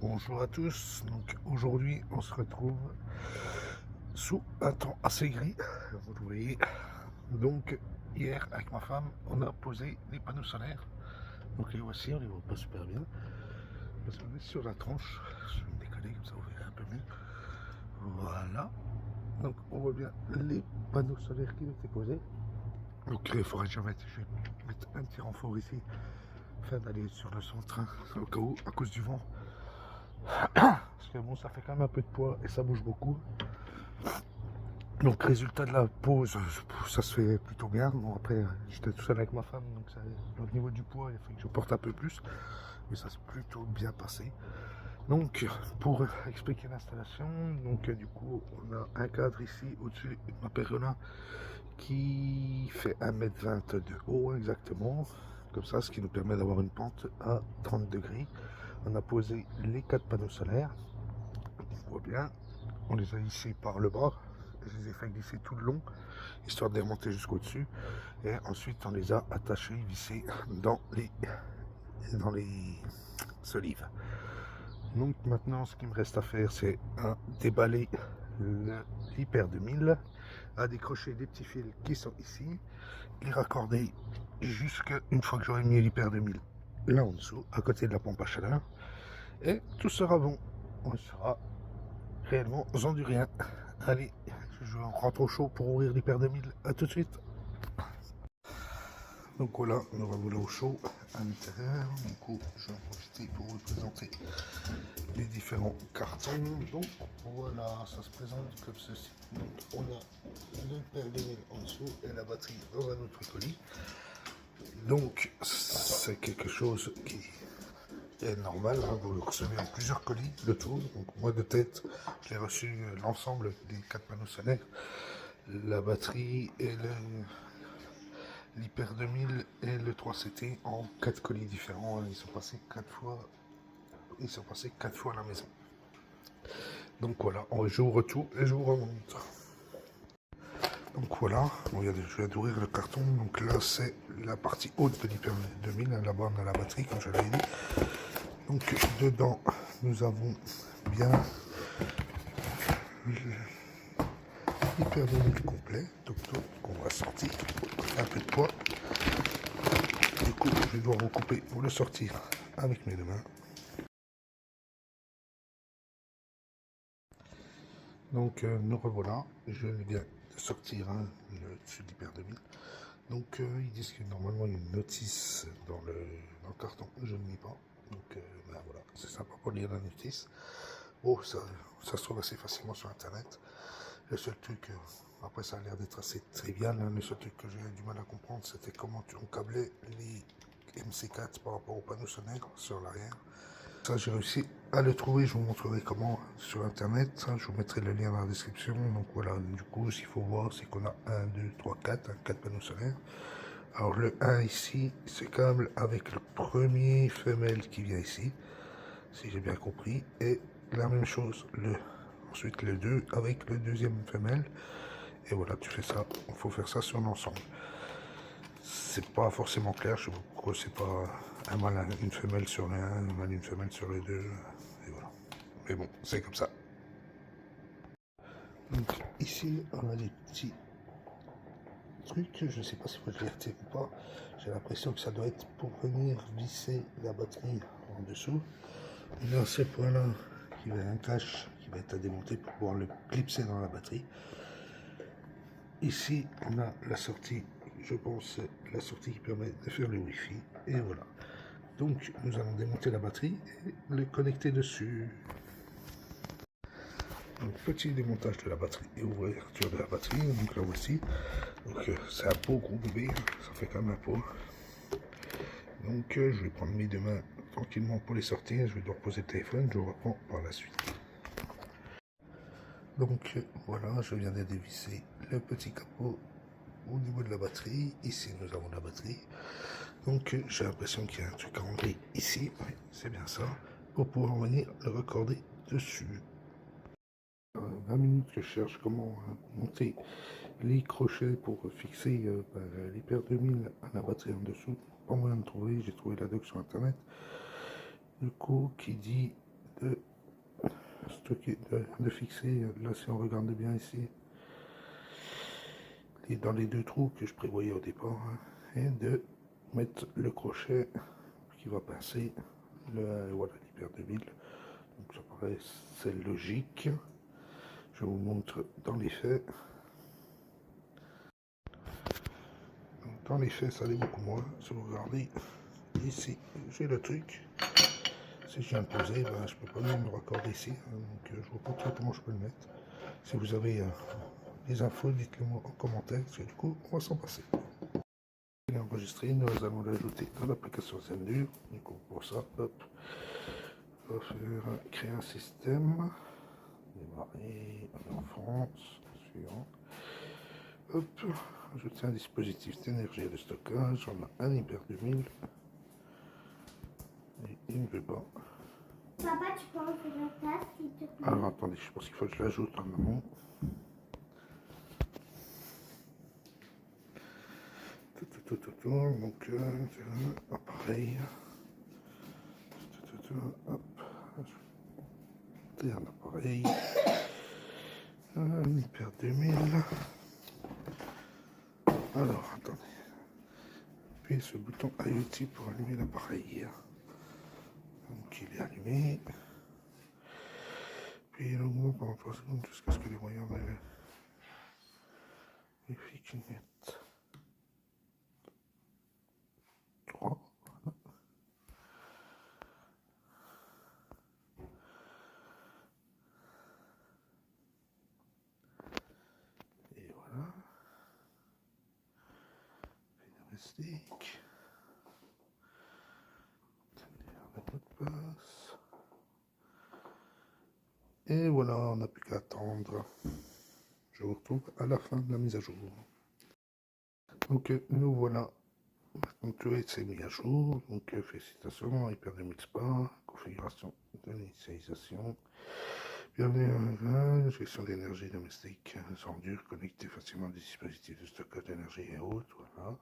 Bonjour à tous, donc aujourd'hui on se retrouve sous un temps assez gris, vous le voyez. Donc hier avec ma femme on a posé les panneaux solaires, donc les voici, on les voit pas super bien, parce qu'on est sur la tranche, je vais me décoller comme ça vous verrez un peu mieux. Voilà, donc on voit bien les panneaux solaires qui ont été posés. Donc il faudrait que je vais mettre un petit renfort ici, afin d'aller sur le centre, au cas où, à cause du vent. Parce que bon, ça fait quand même un peu de poids et ça bouge beaucoup. Donc résultat de la pause, ça se fait plutôt bien. Bon après, j'étais tout seul avec ma femme, donc au niveau du poids, il a fallu que je porte un peu plus. Mais ça s'est plutôt bien passé. Donc pour expliquer l'installation, donc du coup on a un cadre ici au-dessus de ma pergola qui fait 1,20 m de haut exactement. Comme ça, ce qui nous permet d'avoir une pente à 30 degrés. On a posé les 4 panneaux solaires. On voit bien, on les a hissés par le bas. Je les ai fait glisser tout le long, histoire de les remonter jusqu'au dessus. Et ensuite, on les a attachés, vissés dans les solives. Donc maintenant, ce qu'il me reste à faire, c'est à déballer l'Hyper 2000, à décrocher des petits fils qui sont ici, les raccorder jusqu'à une fois que j'aurai mis l'Hyper 2000 là en dessous, à côté de la pompe à chaleur. Et tout sera bon. On sera réellement en du rien. Allez, je rentre au chaud pour ouvrir l'Hyper 2000. A tout de suite. Donc voilà, nous revoilà au chaud à l'intérieur. Du coup, je vais en profiter pour vous présenter les différents cartons. Donc voilà, ça se présente comme ceci. Donc on a l'Hyper 2000 en dessous et la batterie dans un autre colis. Donc c'est quelque chose qui est normal, hein, vous le recevez en plusieurs colis, le tout. Donc moi de tête, j'ai reçu l'ensemble des 4 panneaux solaires, la batterie et l'Hyper 2000 et le 3CT en 4 colis différents. Ils sont passés 4 fois, à la maison. Donc voilà, j'ouvre tout et je vous remonte. Donc voilà, je viens d'ouvrir le carton. Donc là c'est la partie haute de l'Hyper 2000, la borne à la batterie comme je l'avais dit. Donc dedans nous avons bien l'Hyper 2000 complet, donc qu'on va sortir, un peu de poids. Du coup je dois recouper pour le sortir avec mes deux mains. Donc nous revoilà, je viens de sortir le dessus de l'Hyper 2000. Donc ils disent que normalement il y a une notice dans le carton, je ne lis pas. Donc ben, voilà, c'est sympa pour lire la notice. Bon, ça se trouve assez facilement sur internet. Le seul truc, après ça a l'air d'être assez trivial, hein. Le seul truc que j'ai eu du mal à comprendre, c'était comment on câblait les MC4 par rapport aux panneaux solaires sur l'arrière. Ça, j'ai réussi à le trouver, je vous montrerai comment sur internet. Ça, je vous mettrai le lien dans la description. Donc voilà, du coup, ce qu'il faut voir, c'est qu'on a 1, 2, 3, 4, 4 panneaux solaires. Alors le 1 ici, ce câble avec le premier femelle qui vient ici, si j'ai bien compris, et la même chose, ensuite le 2 avec le deuxième femelle. Et voilà, tu fais ça, il faut faire ça sur l'ensemble. C'est pas forcément clair, je sais pas pourquoi c'est pas un mâle, une femelle sur le 1, un mâle, une femelle sur le 2, et voilà. Mais bon, c'est comme ça. Donc ici, on a des petits trucs, je sais pas si vous le retirer ou pas, j'ai l'impression que ça doit être pour venir visser la batterie en dessous. Il y a ce point là qui va un cache qui va être à démonter pour pouvoir le clipser dans la batterie. Ici on a la sortie, je pense la sortie qui permet de faire le wifi, et voilà. Donc nous allons démonter la batterie et le connecter dessus. Donc petit démontage de la batterie et ouverture de la batterie, donc là voici. Donc c'est un beau gros bébé, ça fait quand même un pot. Donc je vais prendre mes deux mains tranquillement pour les sortir, je vais devoir poser le téléphone, je vous reprends par la suite. Donc voilà, je viens de dévisser le petit capot au niveau de la batterie. Ici nous avons la batterie. Donc j'ai l'impression qu'il y a un truc à enlever ici, oui, c'est bien ça, pour pouvoir venir le raccorder dessus. 20 minutes que je cherche comment monter les crochets pour fixer l'Hyper 2000 à la batterie en dessous. Pas moyen de trouver, j'ai trouvé la doc sur internet. Du coup, qui dit de stocker, de fixer, là si on regarde bien ici, dans les deux trous que je prévoyais au départ, hein, et de mettre le crochet qui va passer, voilà, l'hyper 2000. Donc ça paraît, c'est logique. Je vous montre dans les faits. Donc, dans les faits, ça allait beaucoup moins. Si vous regardez ici, j'ai le truc. Si je viens de poser, ben, je peux pas même le raccorder ici. Hein, donc je vois pas trop comment je peux le mettre. Si vous avez des infos, dites-le moi en commentaire, parce que du coup, on va s'en passer. Il est enregistré, nous allons l'ajouter dans l'application Zendur. Du coup, pour ça, hop, on va faire créer un système. Démarrer, en France, suivant. Hop, ajouter un dispositif d'énergie et de stockage. On a un Hyper 2000. Et il ne veut pas. Papa, tu peux enlever la tasse, s'il te plaît? Alors attendez, je pense qu'il faut que je l'ajoute en amont. Donc, appareil. Hop. C'est un appareil. Un Hyper 2000. Alors, attendez. Appuyez ce bouton IoT pour allumer l'appareil. Donc, il est allumé. Puis il augmente pendant 3 secondes jusqu'à ce que les moyens vérifient qu'il y ait 3. Et voilà. Stick. Mot de passe. Et voilà, on n'a plus qu'à attendre. Je vous retrouve à la fin de la mise à jour. Donc nous voilà. Donc tout est mis à jour. Donc félicitations, Hyper 2000 Spa, configuration d'initialisation. Bienvenue à la gestion d'énergie domestique, sans dur, connecté facilement à des dispositifs de stockage d'énergie et autres. Voilà.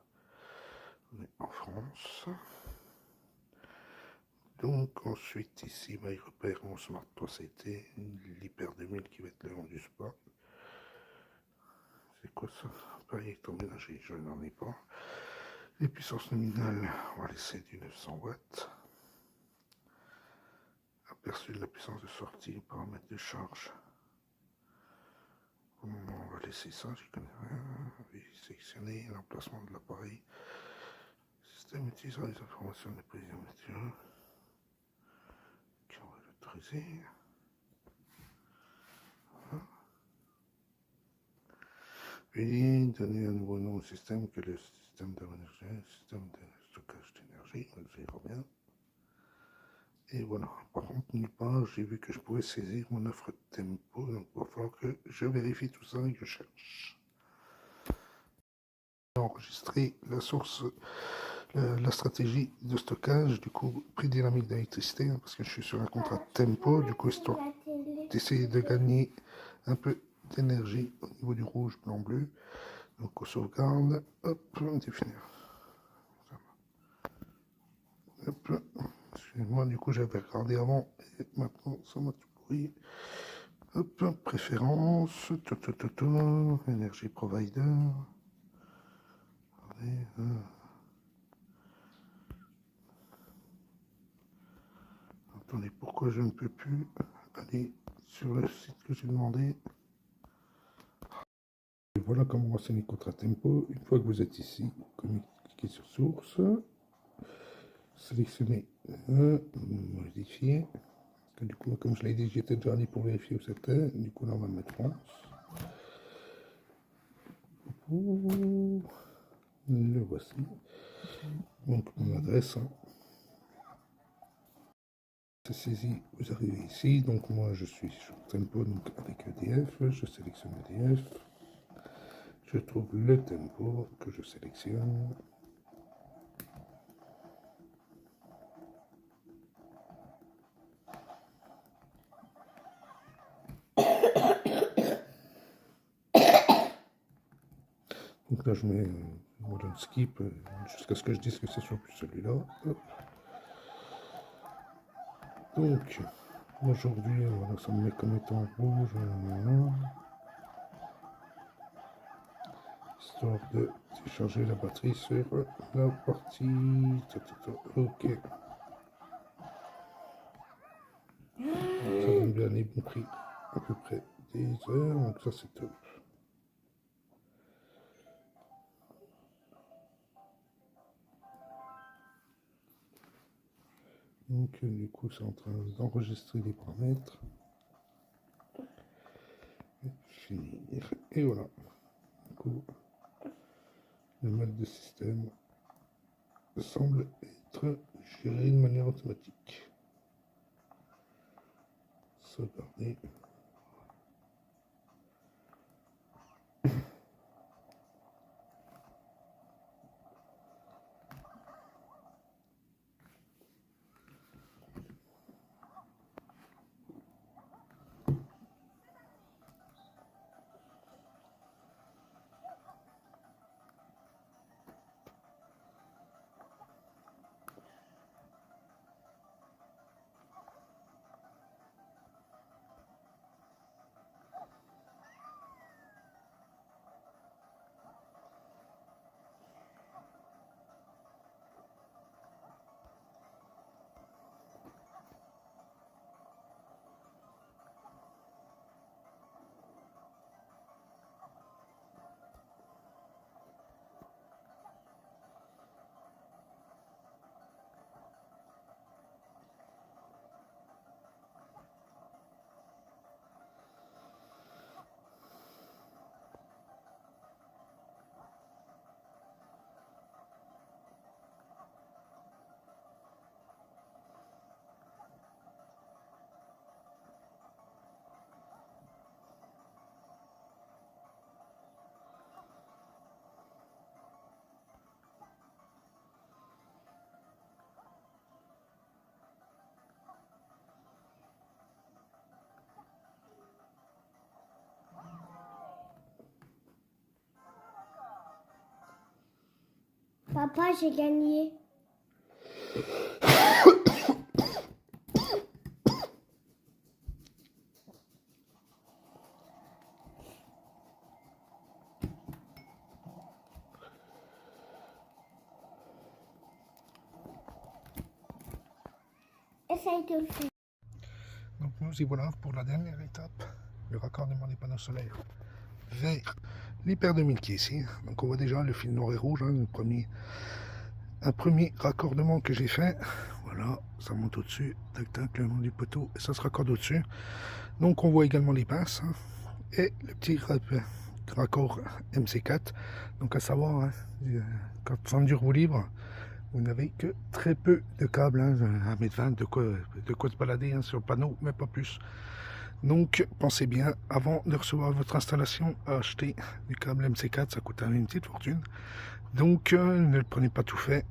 On est en France. Donc ensuite ici, il repère mon Smart 3CT, l'Hyper 2000 qui va être le nom du spa. C'est quoi ça? Pas électroménager, je n'en ai pas. Les puissances nominales, on va laisser du 900 watts. Aperçu de la puissance de sortie, paramètres de charge. On va laisser ça, j'y connais rien. Oui, sélectionner l'emplacement de l'appareil. Système utilisera les informations de la prévision météo. On va l'autoriser. Voilà. Puis donner un nouveau nom au système que le système système de stockage d'énergie, on le verra bien. Et voilà, par contre, nulle part, j'ai vu que je pouvais saisir mon offre tempo, donc il va falloir que je vérifie tout ça et que je cherche. Enregistrer la source, la stratégie de stockage, du coup, prix dynamique d'électricité, hein, parce que je suis sur un contrat tempo, du coup, histoire d'essayer de gagner un peu d'énergie au niveau du rouge, blanc, bleu. Donc, on sauvegarde, hop, définir. Hop, excusez-moi, du coup, j'avais regardé avant, et maintenant, ça m'a tout pourri. Hop, préférence, énergie provider. Attendez, pourquoi je ne peux plus aller sur le site que j'ai demandé? Et voilà comment on renseigner les contrats tempo. Une fois que vous êtes ici, cliquez sur source, sélectionnez modifier. Du coup, comme je l'ai dit, j'étais déjà allé pour vérifier où c'était. Du coup, là, on va mettre France. Le voici. Donc, mon adresse. Hein. C'est saisi, vous arrivez ici. Donc, moi, je suis sur Tempo donc avec EDF. Je sélectionne EDF. Je trouve le tempo que je sélectionne. Donc là, je mets modèle skip jusqu'à ce que je dise que c'est sur plus celui-là. Donc, Aujourd'hui, voilà, ça me met comme étant rouge, histoire de décharger la batterie sur la partie. Ok, ça donne bien les bons prix, à peu près des heures, donc ça c'est top. Donc du coup c'est en train d'enregistrer les paramètres. Finir. Et voilà. Du coup, le mode de système semble être géré de manière automatique. Sauvegarder. Papa, j'ai gagné. Essaye de le faire. Donc nous y voilà pour la dernière étape, le raccordement des panneaux solaires vers l'Hyper 2000 qui est ici. Donc on voit déjà le fil noir et rouge, hein, un premier raccordement que j'ai fait. Voilà, ça monte au-dessus, tac tac, le long du poteau, et ça se raccorde au-dessus. Donc on voit également les pinces, hein, et le petit raccord MC4. Donc à savoir, hein, quand Sandur vous livre, vous n'avez que très peu de câbles, hein, 1,20 m, de quoi se balader, hein, sur le panneau, mais pas plus. Donc pensez bien, avant de recevoir votre installation, à acheter du câble MC4, ça coûte une petite fortune. Donc ne le prenez pas tout fait,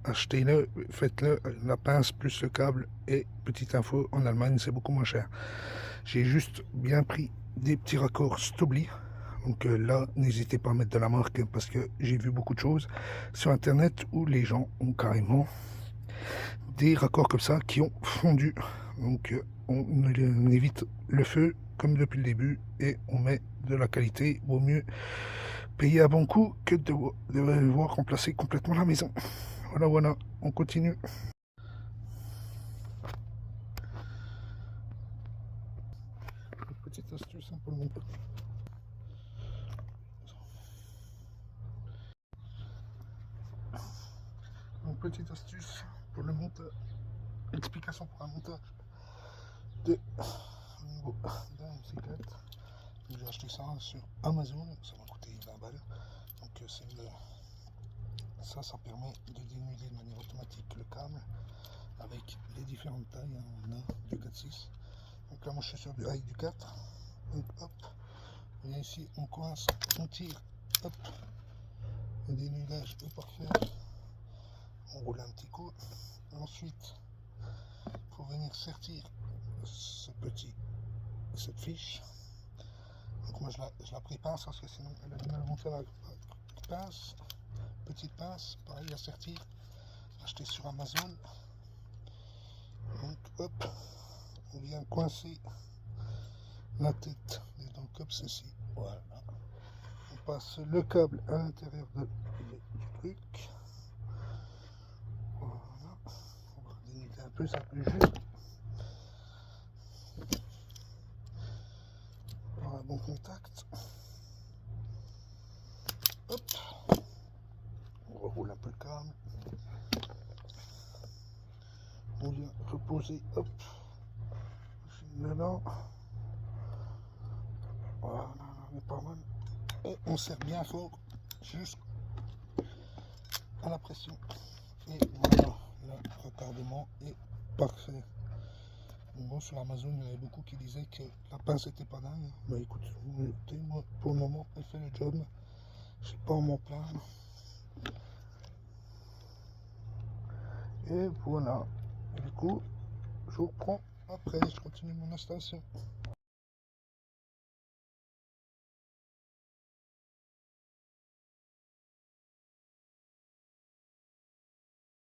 achetez-le, faites-le, la pince plus le câble, et petite info, en Allemagne c'est beaucoup moins cher. J'ai juste bien pris des petits raccords Stobli. Donc là, n'hésitez pas à mettre de la marque, parce que j'ai vu beaucoup de choses sur internet où les gens ont carrément des raccords comme ça qui ont fondu. Donc on évite le feu comme depuis le début, et on met de la qualité. Vaut mieux payer à bon coup que de devoir remplacer complètement la maison. Voilà, on continue. Petite astuce, hein, pour le montage. Donc, petite astuce pour le montage, explication pour un montage de niveau d'un MC4. J'ai acheté ça sur Amazon, ça m'a coûté 20 balles. Donc ça permet de dénuder de manière automatique le câble avec les différentes tailles, hein. On a du 4-6. Donc là moi je suis sur avec du 4. Donc hop, et ici on coince, on tire, hop, le dénudage est parfait. On roule un petit coup. Ensuite, il faut venir sortir cette fiche. Donc moi je la prépince, parce que sinon elle a du mal à monter la pince. Petite pince, pareil à sortir, acheté sur Amazon. Donc hop, on vient coincer la tête des dents comme ceci. Voilà. On passe le câble à l'intérieur du truc. Voilà. On va dénouer un peu, ça peut juste. Voilà, bon contact. Hop. On reroule un peu le câble. On vient reposer, hop, dedans. Voilà, on est pas mal. Et on serre bien fort jusqu'à la pression. Et voilà, le raccordement est parfait. Bon, sur Amazon, il y en avait beaucoup qui disaient que la pince était pas dingue. Bah écoute, moi, pour le moment, elle fait le job. Je sais pas en m'en plaindre. Et voilà. Du coup, je vous reprends après, je continue mon installation.